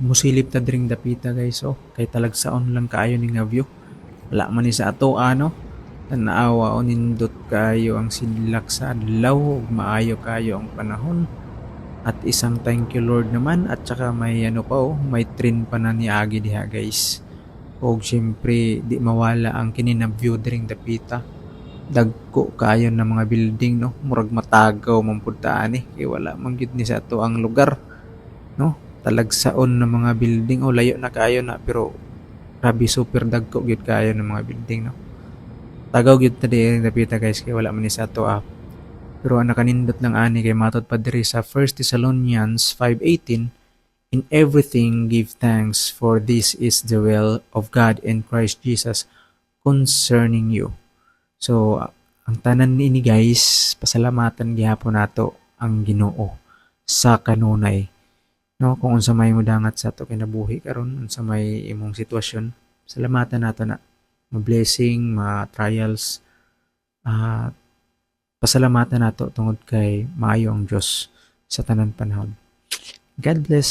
Musilip ta dring dapita guys, oh. Kay talagsaon lang kaayo ni nga view. Wala man ni sa ato ano. Tanaawa o nindot kayo ang sinlak sa adlaw ug maayo kayo ang panahon. At isang thank you Lord naman at saka may ano pa oh, may train pa na niagi diha guys. Og syempre di mawala ang kini na view dring dapita. Dagko kayo ng mga building no, murag matagaw man pud ta ani kay wala man gyud ni sa ato ang lugar no. Talagsaon ng mga building o layo na kayo na pero grabe super dagko gyud kayo ng mga building no. Tagaw gyud ta diri dapita guys kay wala man ni sa ato pero ang nakanindot lang ani kay matod pa diri sa 1 Thessalonians 5:18, in everything give thanks for this is the will of God in Christ Jesus concerning you. So ang tanan niini guys, pasalamatan gihapon nato ang Ginoo sa kanunay. No, kung unsa may mudangat sa ato kinabuhi karon, unsa may imong sitwasyon, salamatan nato na ma-blessing, ma-trials, ah pasalamatan nato tungod kay maayo ang Dios sa tanan panahon. God bless.